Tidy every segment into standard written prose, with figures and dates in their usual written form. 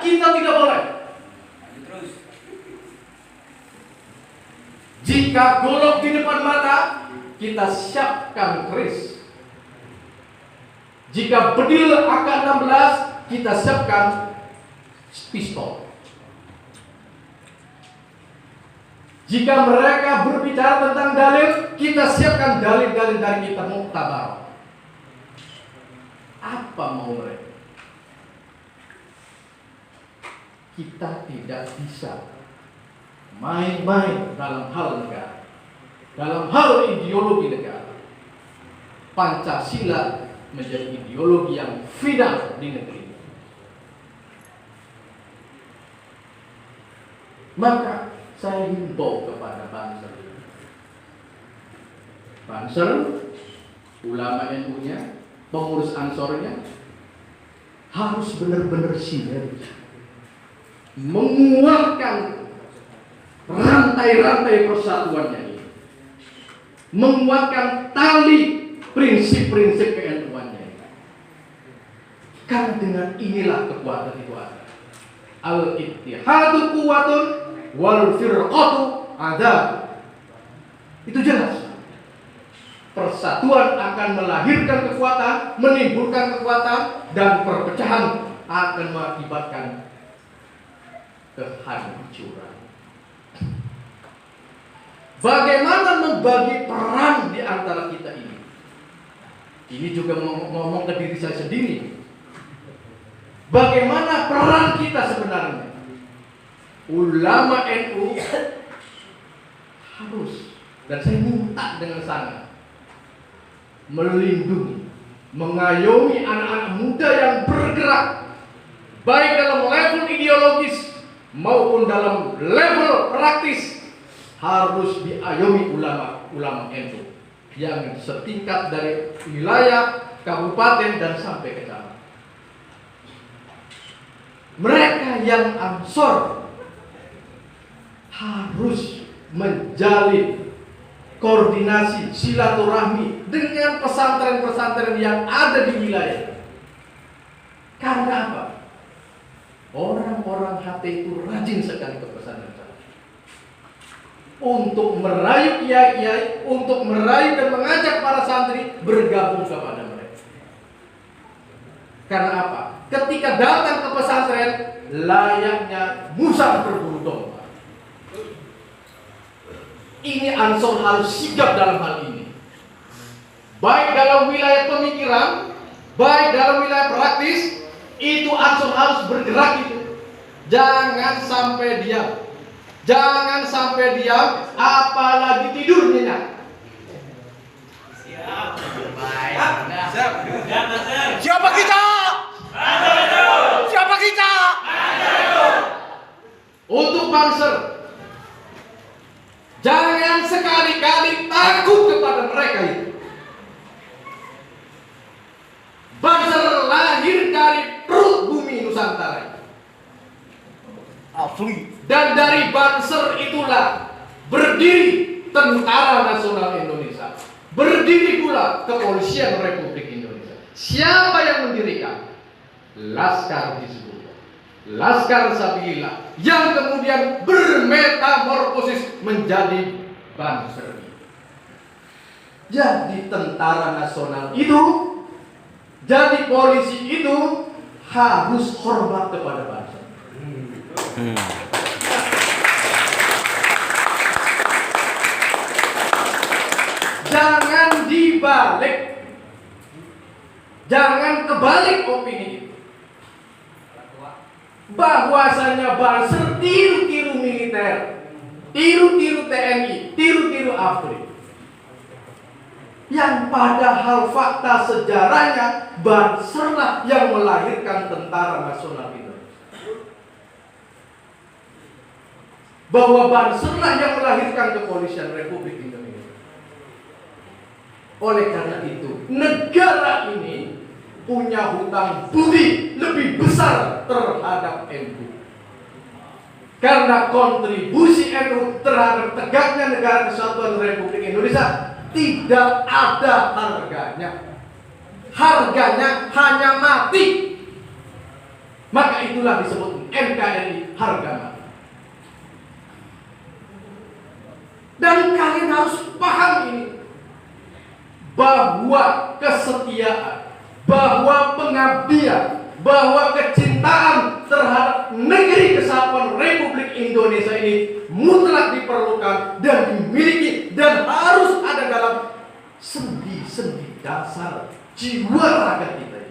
kita tidak boleh. Jika golok di depan mata, kita siapkan keris. Jika bedil AK-16, kita siapkan pistol. Jika mereka berbicara tentang dalil, kita siapkan dalil-dalil dari kitab Muktabar. Apa mau mereka? Kita tidak bisa main-main dalam hal negara, dalam hal ideologi negara. Pancasila menjadi ideologi yang final di negeri. Maka saya himbau kepada Banser, ulama NU-nya, pengurus Ansornya, harus benar-benar sinergi, menguatkan rantai-rantai persatuannya ini, menguatkan tali prinsip-prinsip ke-NU-annya ini. Karena dengan inilah kekuatan itu ada. Al-ittihadu quwwatun wal firqatu adab. Itu jelas. Persatuan akan melahirkan kekuatan, menimbulkan kekuatan, dan perpecahan akan mengakibatkan kehancuran. Bagaimana membagi peran di antara kita ini? Ini juga ngomong ke diri saya sendiri. Bagaimana peran kita sebenarnya? Ulama NU harus, dan saya minta dengan sangat, melindungi, mengayomi anak-anak muda yang bergerak, baik dalam level ideologis maupun dalam level praktis. Harus diayomi ulama-ulama NU yang setingkat dari wilayah, kabupaten, dan sampai ke cabang. Mereka yang Ansor harus menjalin koordinasi silaturahmi dengan pesantren-pesantren yang ada di wilayah. Karena apa? Orang-orang HT itu rajin sekali ke pesantren untuk merayu kiai-kiai, untuk merayu dan mengajak para santri bergabung kepada mereka. Karena apa? Ketika datang ke pesantren, layaknya musang berburu domba. Ini Ansor harus sigap dalam hal ini. Baik dalam wilayah pemikiran, baik dalam wilayah praktis, itu Ansor harus bergerak itu. Jangan sampai diam. Jangan sampai diam, apalagi tidur nyenyak. Siapa kita? Siapa kita? Untuk Banser, jangan sekali-kali takut kepada mereka itu. Banser lahir dari perut bumi Nusantara. Dan dari Banser itulah berdiri Tentara Nasional Indonesia, berdiri pula Kepolisian Republik Indonesia. Siapa yang mendirikan? Laskar Hizbullah, Laskar Sabilillah, yang kemudian bermetamorfosis menjadi Banser. Jadi tentara nasional itu, jadi polisi itu harus hormat kepada Banser. Jangan dibalik, jangan kebalik opini itu. Bahwasanya Banser tiru-tiru militer, tiru-tiru TNI, tiru-tiru ABRI. Yang padahal fakta sejarahnya Banserlah yang melahirkan Tentara Nasional Indonesia. Bahwa Banserlah yang melahirkan Kepolisian Republik Indonesia. Oleh karena itu, negara ini punya hutang budi lebih besar terhadap NU. Karena kontribusi NU terhadap tegaknya negara kesatuan Republik Indonesia tidak ada harganya. Harganya hanya mati. Maka itulah disebut NKRI harga mati. Dan kalian harus paham ini, bahwa kesetiaan, bahwa pengabdian, bahwa kecintaan terhadap negeri kesatuan Republik Indonesia ini mutlak diperlukan dan dimiliki dan harus ada dalam sendi-sendi dasar jiwa raga kita.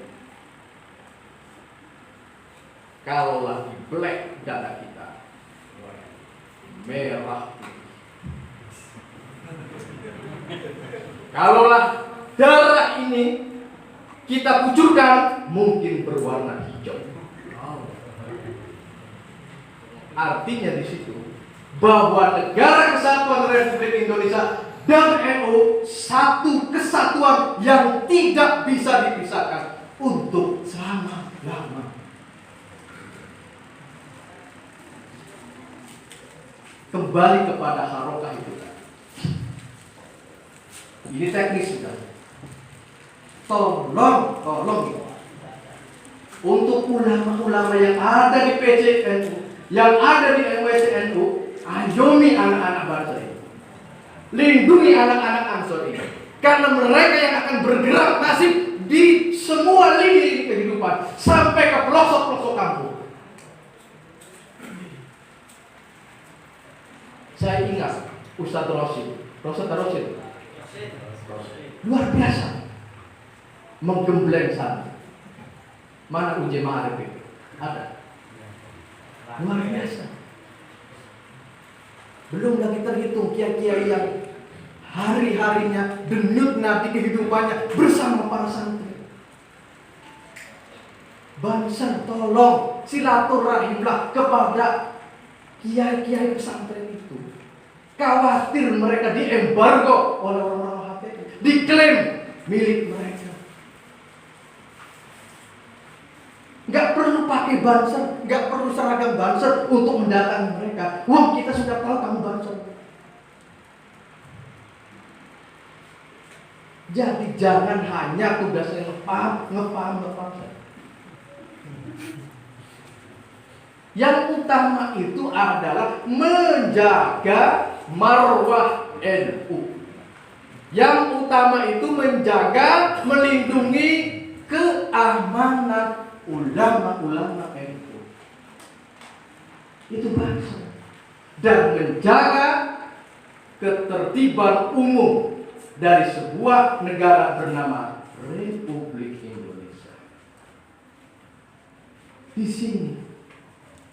Kalaulah di black dada kita merah putih. Kalaulah darah ini kita kucurkan mungkin berwarna hijau. Artinya di situ bahwa Negara Kesatuan Republik Indonesia dan NU satu kesatuan yang tidak bisa dipisahkan untuk selama-lamanya. Kembali kepada harokah itu. Ini teknis sudah. Tolong untuk ulama-ulama yang ada di PCNU, yang ada di MWCNU, ayomi anak-anak bangsa ini. Lindungi anak-anak Ansor ini. Karena mereka yang akan bergerak nasib di semua lini kehidupan sampai ke pelosok-pelosok kampung. Saya ingat Ustadz Rosid luar biasa menggembleng sana. Mana uji ma'arif itu? Ada. Luar biasa. Belum lagi terhitung kiai-kiai yang hari-harinya denyut nadi kehidupannya bersama para santri. Banser, tolong silaturahimlah kepada kiai-kiai pesantren itu. Khawatir mereka diembargo oleh orang-orang HTI, diklaim milik mereka. Gak perlu pakai banser, gak perlu seragam banser untuk mendatangi mereka. Wah, kita sudah tahu kamu banser. Jadi jangan hanya tugasnya ngepaham. Yang utama itu adalah menjaga marwah NU. Yang utama itu menjaga, melindungi keamanan ulama-ulama NU. Itu bangsa. Dan menjaga ketertiban umum dari sebuah negara bernama Republik Indonesia. Di sini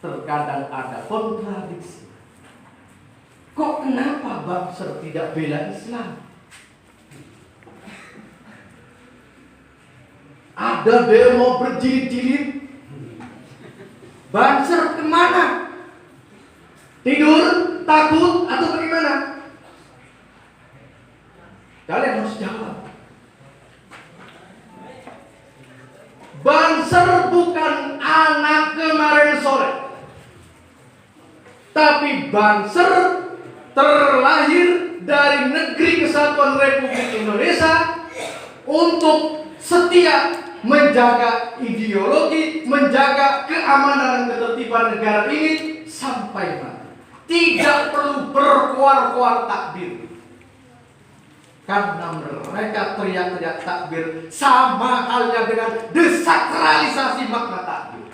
terkadang ada kontradiksi. Kok kenapa Banser tidak bela Islam? Ada demo berjilid-jilid. Banser kemana? Tidur, takut, atau bagaimana? Kalian harus jawab. Banser bukan anak kemarin sore, tapi Banser terlahir dari negeri kesatuan Republik Indonesia untuk setia menjaga ideologi, menjaga keamanan dan ketertiban negara ini sampai mati. Tidak perlu berkoar-koar takbir, karena mereka teriak-teriak takbir sama halnya dengan desakralisasi makna takbir.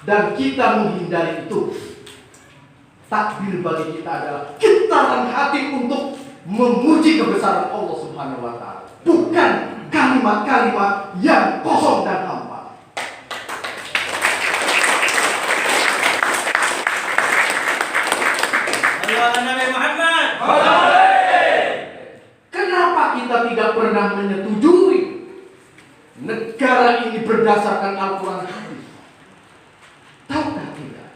Dan kita menghindari itu. Takbir bagi kita adalah getaran hati untuk memuji kebesaran Allah Subhanahu wa Ta'ala, bukan kalimat-kalimat yang kosong dan hampa. Nabi Muhammad. Kenapa kita tidak pernah menyetujui negara ini berdasarkan Al-Quran hadis? Tahukah tidak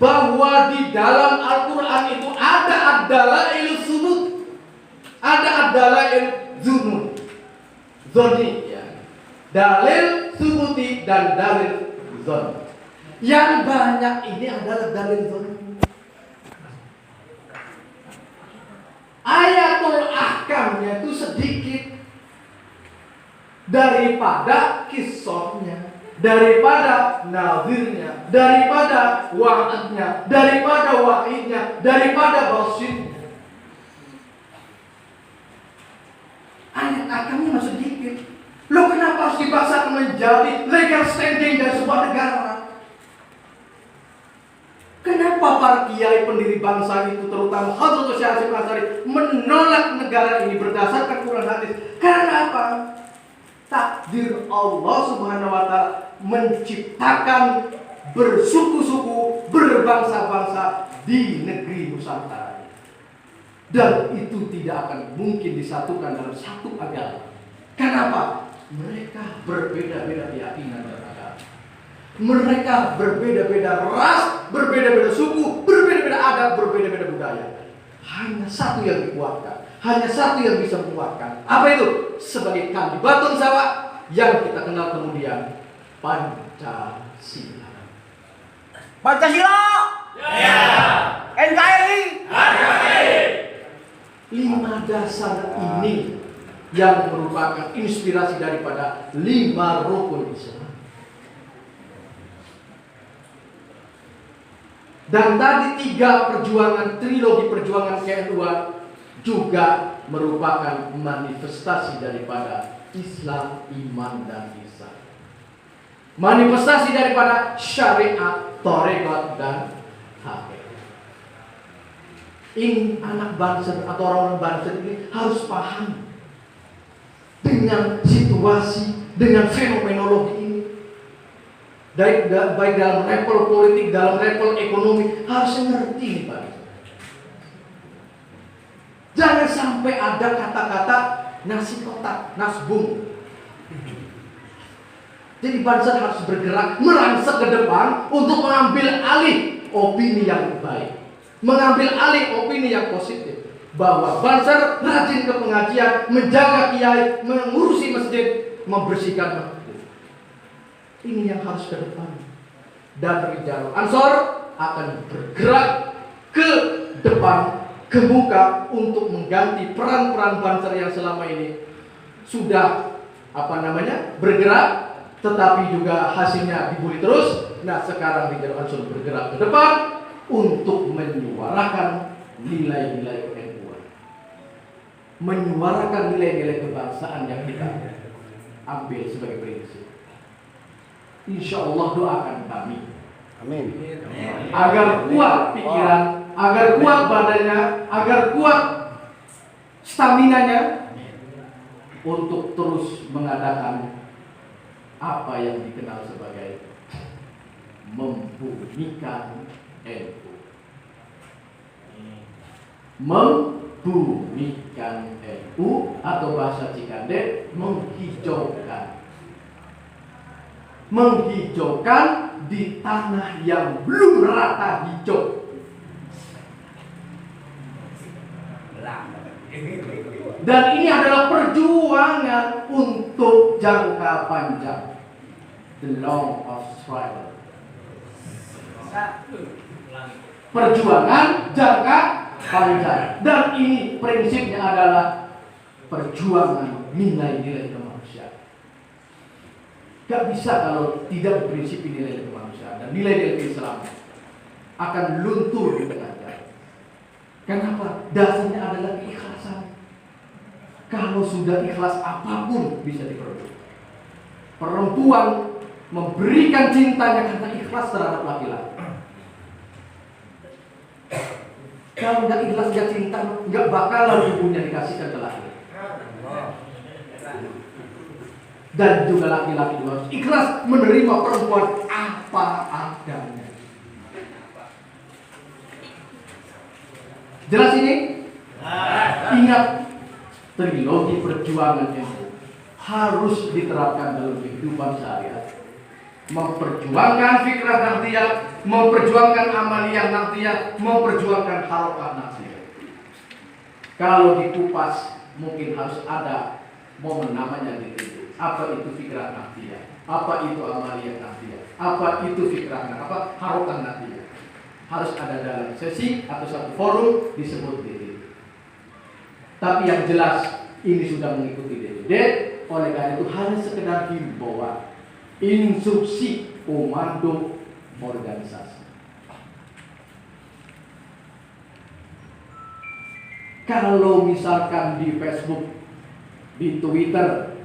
bahwa di dalam Al-Quran itu ada ad-dalail subut, ada ad-dalail zoni, ya. Dalil subuti dan dalil zoni. Yang banyak ini adalah dalil zoni. Ayatul ahkamnya itu sedikit daripada kisahnya. daripada nazirnya, daripada wa'adnya, daripada wa'idnya, daripada basyirnya. Ayat akamnya masuk dikit. Lo kenapa harus dipaksa menjadi legal standing dari sebuah negara? Kenapa para kiai pendiri bangsa itu, terutama Hadratus Syekh Hasyim Asy'ari, menolak negara ini berdasarkan Quran hadis? Karena apa? Takdir Allah Subhanahu wa Ta'ala menciptakan bersuku-suku, berbangsa-bangsa di negeri Nusantara. Dan itu tidak akan mungkin disatukan dalam satu agama. Kenapa? Mereka berbeda-beda keyakinan dan agama. Mereka berbeda-beda ras, berbeda-beda suku, berbeda-beda adat, berbeda-beda budaya. Hanya satu yang dikuatkan, hanya satu yang bisa menguatkan. Apa itu? Sebagai kalimatun sawah yang kita kenal kemudian Pancasila. Pancasila. Ya. NKRI. NKRI. 5 dasar ini yang merupakan inspirasi daripada 5 rukun Islam. Dan tadi 3 perjuangan, trilogi perjuangan KNU juga merupakan manifestasi daripada Islam, iman, dan ihsan. Manifestasi daripada syariat, thariqat, dan hakikat. Ini anak bangsa atau orang-orang bangsa ini harus paham dengan situasi, dengan fenomenologi ini. Baik dalam level politik, dalam level ekonomi, harus mengerti Pak. Jangan sampai ada kata-kata nasi kotak, nasbung. Jadi bangsa harus bergerak merangsek ke depan untuk mengambil alih opini yang baik, mengambil alih opini yang positif, bahwa bangsa rajin ke pengajian, menjaga kiai, mengurusi masjid, membersihkan masjid. Ini yang harus ke depan. Dan Rijalul Ansor akan bergerak ke depan, ke muka untuk mengganti peran-peran bangsa yang selama ini sudah bergerak, tetapi juga hasilnya dibully terus. Nah, sekarang Rijalul Ansor bergerak ke depan untuk menyuarakan nilai-nilai NU, menyuarakan nilai-nilai kebangsaan yang kita ambil sebagai prinsip. Insya Allah doakan kami, Amin. agar kuat pikiran, agar kuat badannya, agar kuat staminanya untuk terus mengadakan apa yang dikenal sebagai membumikan NU. Membumikan NU atau bahasa Cikande menghijaukan di tanah yang belum rata hijau. Dan ini adalah perjuangan untuk jangka panjang, the long of struggle. Perjuangan jangka panjang, dan ini prinsipnya adalah perjuangan nilai-nilai kemanusiaan. Gak bisa kalau tidak berprinsip nilai-nilai kemanusiaan dan nilai-nilai Islam akan luntur di tengah jalan. Kenapa? Dasarnya adalah keikhlasan. Kalau sudah ikhlas, apapun bisa diperoleh. Perempuan memberikan cintanya karena ikhlas terhadap laki-laki. Kalau nggak ikhlas, nggak cinta, nggak bakalan ibunya dikasihkan ke laki. Dan juga laki-laki juga harus ikhlas menerima perempuan apa adanya. Jelas ini? Ingat, trilogi perjuangan itu harus diterapkan dalam kehidupan sehari-hari. Memperjuangkan fikrah nahdiyah, memperjuangkan amaliyah nahdiyah, memperjuangkan harokat nahdiyah. Kalau dikupas, mungkin harus ada momen namanya gitu. Apa itu fikrah nahdiyah? Apa itu amaliyah nahdiyah? Apa itu fikrah nahdiyah? Harokat nahdiyah. Harus ada dalam sesi atau satu forum disebut DDD. Tapi yang jelas ini sudah mengikuti DDD, oleh karena itu hanya sekedar himbauan. instruksi komando organisasi. Kalau misalkan di Facebook, di Twitter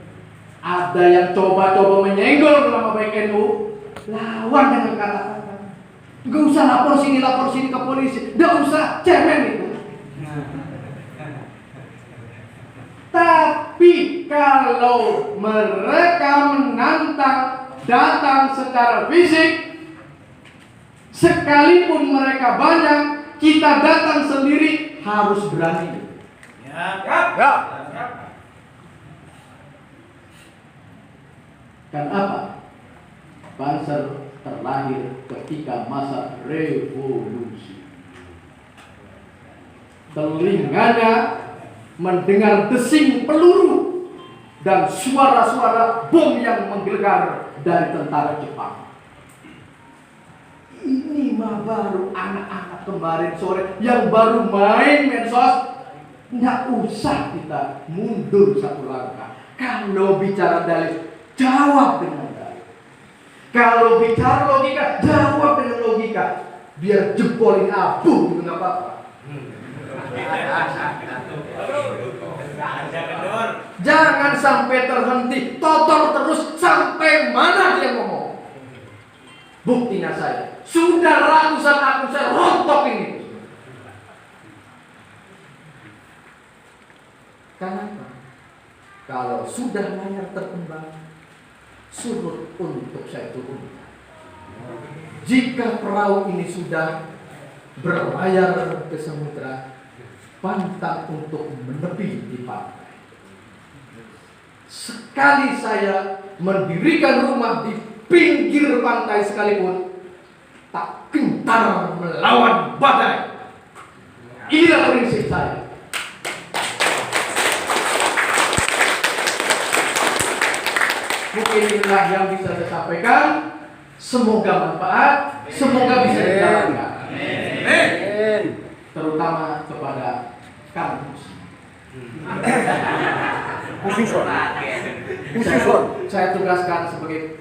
ada yang coba-coba menyenggol nama baik NU, lawan dengan kata-kata. Gak usah lapor sini ke polisi, gak usah, cemen itu. Tapi kalau mereka menantang, datang secara fisik, sekalipun mereka banyak, kita datang sendiri, harus berani. Ya. Kan apa? Panser terlahir ketika masa revolusi. Telinganya mendengar desing peluru dan suara-suara bom yang menggelegar dari tentara Jepang. Ini mah baru anak-anak kemarin sore yang baru main medsos. Nggak usah kita mundur satu langkah. Kalau bicara dalil, jawab dengan dalil. Kalau bicara logika, jawab dengan logika. Biar jempol ini abu, gitu nggak apa-apa. Jangan sampai terhenti, totor terus sampai mana dia ngomong. Buktinya saya sudah ratusan akun saya rontok ini. Kenapa? Kalau sudah layar terkembang, surut untuk saya turunkan. Jika perahu ini sudah berlayar ke samudra, pantang untuk menepi di pantai. Sekali saya mendirikan rumah di pinggir pantai sekalipun, tak gentar melawan badai. Inilah prinsip saya. Mungkin inilah yang bisa saya sampaikan. Semoga manfaat, semoga bisa dijalankan. Amin. Terutama kepada kampus. Khususon. Saya tugaskan sebagai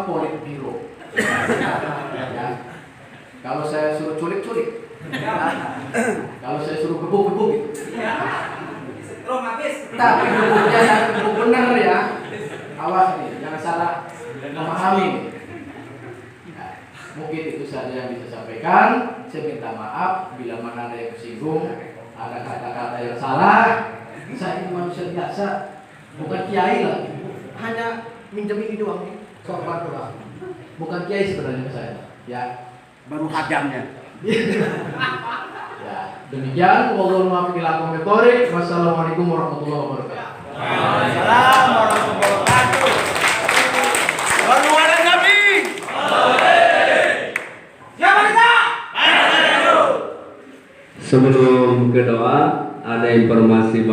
politbiro. Ya. Kalau saya suruh culik. Kalau saya suruh gebuk gitu. Tapi gebuknya yang gebuk benar ya. Awas nih, jangan salah memahami. Nah, mungkin itu saja yang bisa sampaikan. Saya minta maaf bila mana ada yang tersinggung, ada kata-kata yang salah. Saya ini manusia biasa, bukan kiai lagi. Hanya minjem ini doang nih, sorban doang. Bukan kiai sebenarnya saya. Ya, Baru hajamnya. ya, demikian. Wassalamualaikum warahmatullahi wabarakatuh. Waalaikumsalam warahmatullahi wabarakatuh. Wanualan kami. Siapa kita? Sebelum ke doa, ada informasi